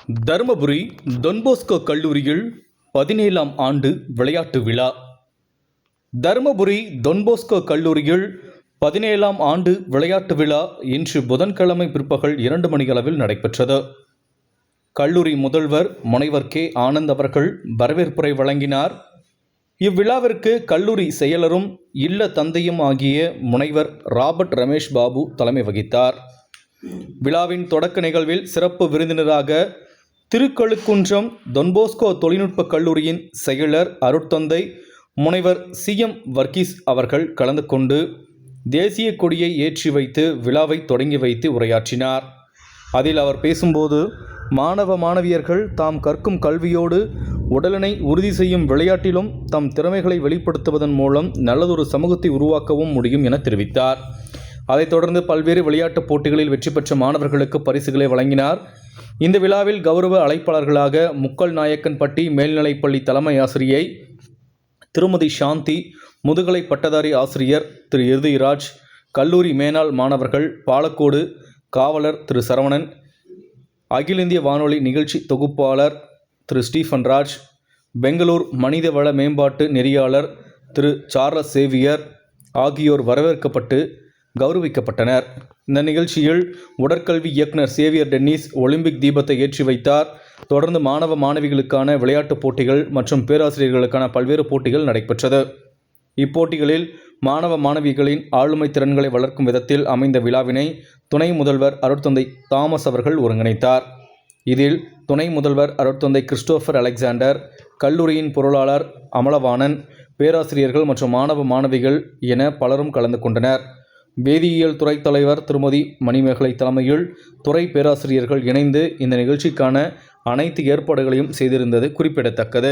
Dharmapuri Don Bosco கல்லூரியில் 17ஆம் ஆண்டு விளையாட்டு விழா. தருமபுரி டொன்போஸ்கோ கல்லூரியில் 17ஆம் ஆண்டு விளையாட்டு விழா இன்று புதன்கிழமை பிற்பகல் 2 மணியளவில் நடைபெற்றது. கல்லூரி முதல்வர் முனைவர் கே. ஆனந்த் அவர்கள் வரவேற்புரை வழங்கினார். இவ்விழாவிற்கு கல்லூரி செயலரும் இல்ல தந்தையும் ஆகிய முனைவர் ராபர்ட் ரமேஷ் பாபு தலைமை வகித்தார். விழாவின் தொடக்க நிகழ்வில் சிறப்பு விருந்தினராக திருக்கழுக்குன்றம் டொன்போஸ்கோ தொழில்நுட்ப கல்லூரியின் செயலர் அருட்தந்தை முனைவர் சி.எம். வர்கீஸ் அவர்கள் கலந்து கொண்டு தேசிய கொடியை ஏற்றி வைத்து விழாவை தொடங்கி வைத்து உரையாற்றினார். அதில் அவர் பேசும்போது, மாணவ மாணவியர்கள் தாம் கற்கும் கல்வியோடு உடலினை உறுதி செய்யும் விளையாட்டிலும் தம் திறமைகளை வெளிப்படுத்துவதன் மூலம் நல்லதொரு சமூகத்தை உருவாக்கவும் முடியும் என தெரிவித்தார். அதைத் தொடர்ந்து பல்வேறு விளையாட்டுப் போட்டிகளில் வெற்றி பெற்ற மாணவர்களுக்கு பரிசுகளை வழங்கினார். இந்த விழாவில் கௌரவ அழைப்பாளர்களாக முக்கல் நாயக்கன்பட்டி மேல்நிலைப்பள்ளி தலைமை ஆசிரியை திருமதி சாந்தி, முதுகலை பட்டதாரி ஆசிரியர் திரு இறுதிராஜ், கல்லூரி மேனாள் மாணவர்கள், பாலக்கோடு காவலர் திரு சரவணன், அகில இந்திய வானொலி நிகழ்ச்சி தொகுப்பாளர் திரு ஸ்டீஃபன் ராஜ், பெங்களூர் மனிதவள மேம்பாட்டு நெறியாளர் திரு சார்லஸ் சேவியர் ஆகியோர் வரவேற்கப்பட்டு கௌரவிக்கப்பட்டனர். இந்த நிகழ்ச்சியில் உடற்கல்வி இயக்குனர் சேவியர் டென்னிஸ் ஒலிம்பிக் தீபத்தை ஏற்றி வைத்தார். தொடர்ந்து மாணவ மாணவிகளுக்கான விளையாட்டுப் போட்டிகள் மற்றும் பேராசிரியர்களுக்கான பல்வேறு போட்டிகள் நடைபெற்றது. இப்போட்டிகளில் மாணவ மாணவிகளின் ஆளுமை திறன்களை வளர்க்கும் விதத்தில் அமைந்த விழாவினை துணை முதல்வர் அருட்தந்தை தாமஸ் அவர்கள் ஒருங்கிணைத்தார். இதில் துணை முதல்வர் அருட்தந்தை கிறிஸ்டோபர் அலெக்சாண்டர், கல்லூரியின் பொருளாளர் அமலவாணன், பேராசிரியர்கள் மற்றும் மாணவ மாணவிகள் என பலரும் கலந்து கொண்டனர். வேதியியல் துறை தலைவர் திருமதி மணிமேகலை தலைமையில் துறை பேராசிரியர்கள் இணைந்து இந்த நிகழ்ச்சிக்கான அனைத்து ஏற்பாடுகளையும் செய்திருந்தது குறிப்பிடத்தக்கது.